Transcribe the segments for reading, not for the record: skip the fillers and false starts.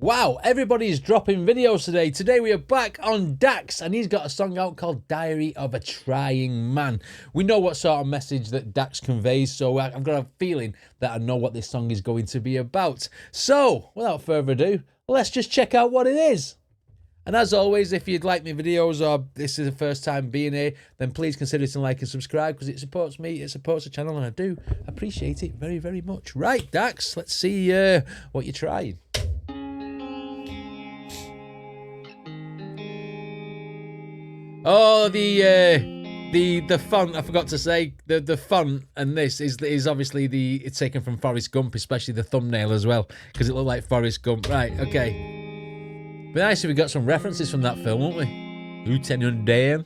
Wow, everybody's dropping videos today. Today we are back on DAX, and he's got a song out called Diary of a Trying Man. We know what sort of message that DAX conveys, so I've got a feeling that I know what this song is going to be about. So, without further ado, let's just check out what it is. And as always, if you'd like my videos or this is the first time being here, then please consider hitting like and subscribe because it supports me, it supports the channel, and I do appreciate it very, very much. Right, DAX, let's see what you're trying. Oh, the font, I forgot to say, the font, and this is obviously it's taken from Forrest Gump, especially the thumbnail as well, because it looked like Forrest Gump. Right, okay. Be nice if we got some references from that film, wouldn't we? Lieutenant Dan.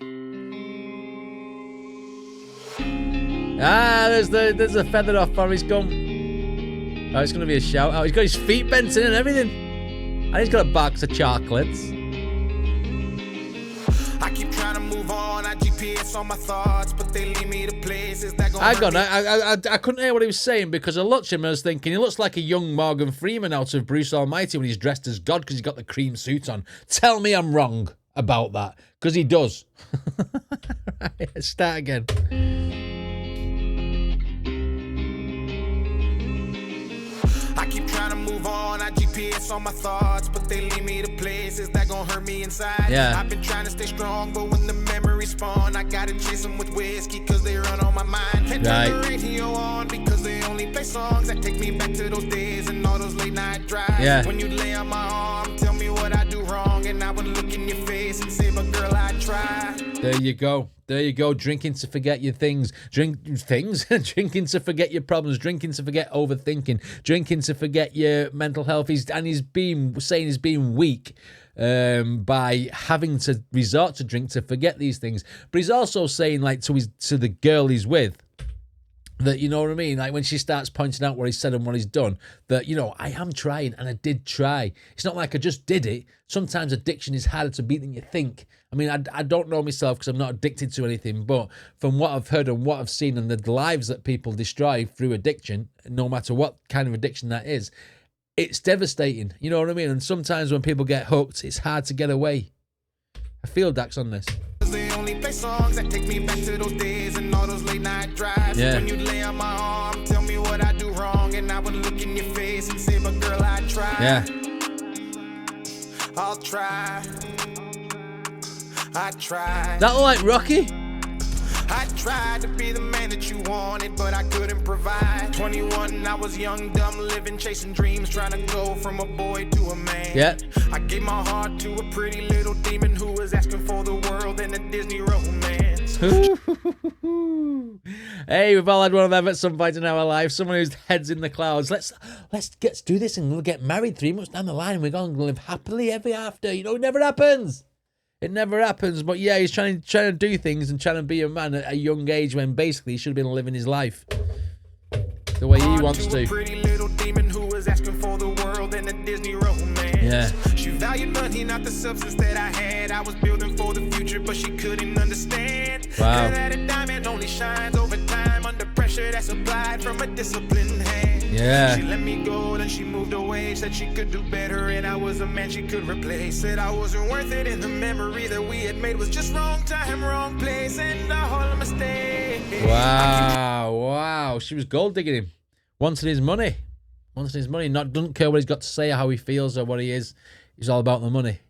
Ah, there's a feather off Forrest Gump. Oh, it's gonna be a shout out. He's got his feet bent in and everything. And he's got a box of chocolates. I keep trying to move on, I GPS on my thoughts, but they lead me to places that go. I couldn't hear what he was saying because I looked at him and I was thinking he looks like a young Morgan Freeman out of Bruce Almighty when he's dressed as God because he's got the cream suit on. Tell me I'm wrong about that, because he does. Right, let's start again. I keep trying to move on, I GPS on my thoughts, but they lead me to places that gon' hurt me inside. Yeah. I've been trying to stay strong, but when the memories spawn, I gotta chase them with whiskey, cause they run on my mind. And turn the radio on, because they only play songs that take me back to those days and all those late night drives. Yeah. When you lay on my arm, tell me what I do wrong, and I would look in your face and say, but girl, I try. There you go. There you go. Drinking to forget your things. Drinking to forget your problems. Drinking to forget overthinking. Drinking to forget your mental health. He's saying he's being weak by having to resort to drink to forget these things. But he's also saying, like, to the girl he's with, that, you know what I mean? Like, when she starts pointing out what he said and what he's done, that, you know, I am trying and I did try. It's not like I just did it. Sometimes addiction is harder to beat than you think. I mean, I don't know myself because I'm not addicted to anything, but from what I've heard and what I've seen and the lives that people destroy through addiction, no matter what kind of addiction that is, it's devastating. You know what I mean? And sometimes when people get hooked, it's hard to get away. I feel DAX on this. They only play songs that take me back to those days and all those late night drives. Yeah. When you lay on my arm, tell me what I do wrong, and I would look in your face and say, but girl, I try. Yeah. I'll try. I tried. That look like Rocky? I tried to be the man that you wanted, but I couldn't provide. 21, I was young, dumb, living, chasing dreams, trying to go from a boy to a man. Yeah. I gave my heart to a pretty little demon who was asking for the world in a Disney romance. Hey, we've all had one of them at some point in our life. Someone whose head's in the clouds. Let's do this and we'll get married 3 months down the line and we're going to live happily ever after. You know, it never happens. It never happens, but yeah, he's trying to do things and trying to be a man at a young age when basically he should have been living his life the way he wants to. A pretty little demon who was asking for the world in a Disney romance. Yeah. She valued money, not the substance that I had. I was building for the future, but she couldn't understand. Wow. That a diamond only shines over time under pressure that's applied from a disciplined hand. Yeah. She let me go, then she moved away. Said she could do better, and I was a man she could replace. Said I wasn't worth it, and the memory that we had made was just wrong time, wrong place, and all a mistake. Wow. She was gold digging him. Wanted his money. Doesn't care what he's got to say or how he feels or what he is. He's all about the money.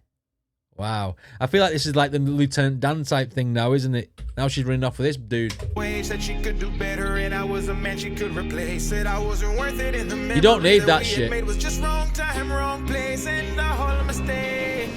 Wow. I feel like this is like the Lieutenant Dan type thing now, isn't it? Now she's running off with this dude. Said she could do better, and I was a man she could replace. Said I wasn't worth it, and the you don't need that shit. Made was just wrong time, wrong place, and all a mistake.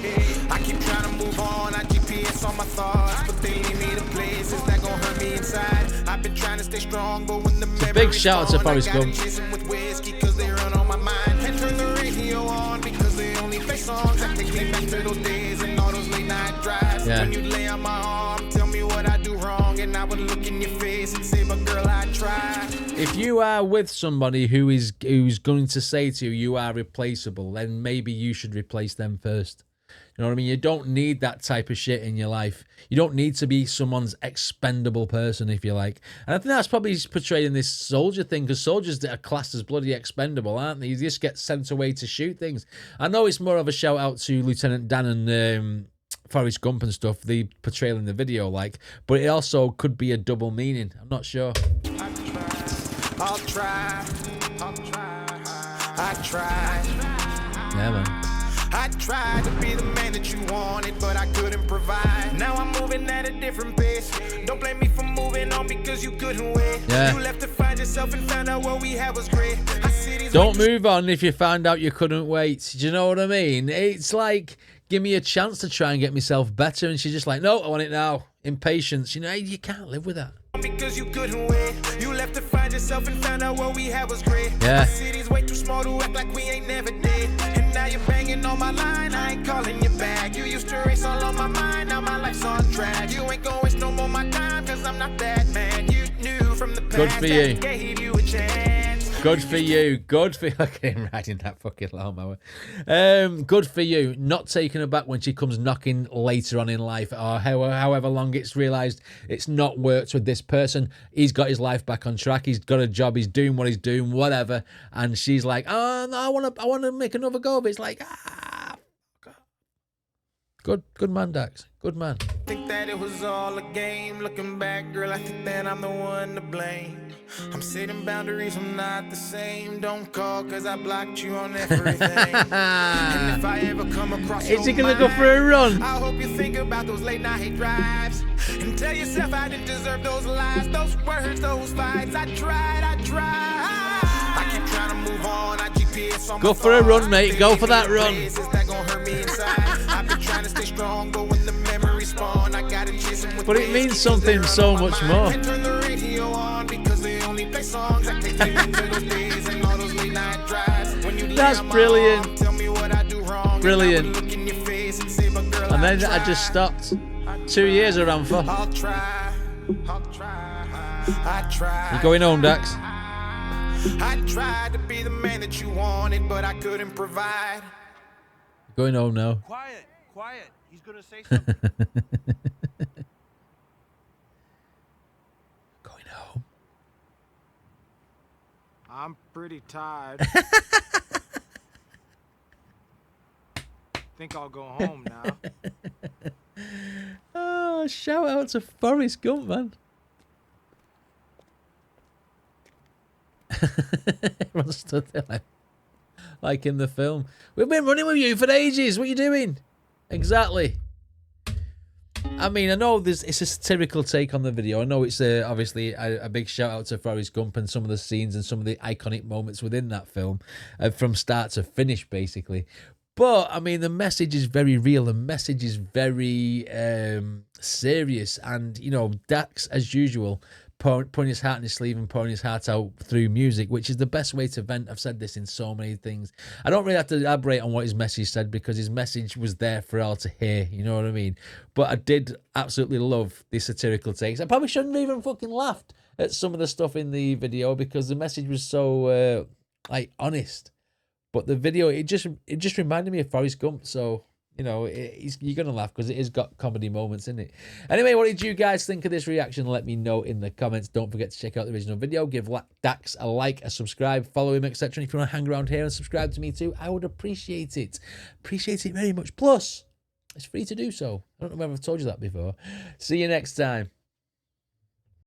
I keep trying to move on, I GPS on my thoughts, but they lead me to places that gon' hurt me inside. I've been trying to stay strong, but when the it's a big shout out to Forrest Gump. With whiskey, cause they run on my mind. And turn the radio on because they only play songs that take me back to those days and all those late night drives. Yeah. When you lay on my arm, tell me what I do wrong, and I would look in your face and say, but girl, I try. If you are with somebody who's going to say to you, you are replaceable, then maybe you should replace them first. You know what I mean? You don't need that type of shit in your life. You don't need to be someone's expendable person, if you like. And I think that's probably portraying this soldier thing, because soldiers that are classed as bloody expendable, aren't they? You just get sent away to shoot things. I know it's more of a shout out to Lieutenant Dan and Forrest Gump and stuff, the portrayal in the video, like, but it also could be a double meaning. I'm not sure. I'll try. I tried. Yeah, man. I tried to be the man that you wanted, but I couldn't provide. Now I'm moving at a different pace. Don't blame me for moving on because you couldn't wait. Yeah. You left to find yourself and found out what we had was great. Don't move on if you found out you couldn't wait. Do you know what I mean? It's like, give me a chance to try and get myself better. And she's just like, no, I want it now. Impatience. You know, you can't live with that. Because you couldn't wait. You left to find yourself and found out what we had was great. Yeah. My city's way too small to act like we ain't never did. And now you're banging on my line, I ain't calling you back. You used to race all on my mind, now my life's on track. You ain't gonna waste no more my time, cause I'm not that man. You knew from the past. Good for you. That gave you a chance. Good for you. Good for you. I can't riding that fucking lawnmower. Good for you. Not taken aback when she comes knocking later on in life, or however long it's realised it's not worked with this person. He's got his life back on track. He's got a job. He's doing what he's doing, whatever. And she's like, oh, no, I want to make another go of it. It's like, Good man, Dax. Good man. Think that it was all a game. Looking back, girl, I think that I'm the one to blame. I'm setting boundaries, I'm not the same. Don't call cause I blocked you on everything. And if I ever come across is he gonna go for a run? I hope you think about those late night drives and tell yourself I didn't deserve those lies, those words, those fights. I tried. I keep trying to move on. I GPS on go for a run, mate. Go for that run. Is that gonna hurt me inside? I've been trying to stay strong, but when the memories spawn, I gotta chase them with but it means something so much more. Turn the radio on because they only play songs that take me to those days and all those late night drives. When you that's brilliant. Tell me what I do wrong. Brilliant. And then I just stopped. 2 years around for. I'll try. I try. You're going home, Dax. I tried to be the man that you wanted, but I couldn't provide. Going home now. Quiet. He's gonna say something. Going home. I'm pretty tired. Think I'll go home now. Oh, shout out to Forrest Gump, man. Everyone stood there like in the film. We've been running with you for ages. What are you doing? Exactly. I mean, I know it's a satirical take on the video. I know it's obviously a big shout out to Forrest Gump and some of the scenes and some of the iconic moments within that film from start to finish, basically. But, I mean, the message is very real. The message is very serious. And, you know, Dax, as usual, putting his heart in his sleeve and pouring his heart out through music, which is the best way to vent. I've said this in so many things. I don't really have to elaborate on what his message said because his message was there for all to hear, you know what I mean? But I did absolutely love the satirical takes. I probably shouldn't have even fucking laughed at some of the stuff in the video because the message was so, like, honest. But the video, it just reminded me of Forrest Gump, so... You know, you're going to laugh because it has got comedy moments in it. Anyway, what did you guys think of this reaction? Let me know in the comments. Don't forget to check out the original video. Give Dax a like, a subscribe, follow him, etc. If you want to hang around here and subscribe to me too, I would appreciate it. Appreciate it very much. Plus, it's free to do so. I don't know if I've told you that before. See you next time.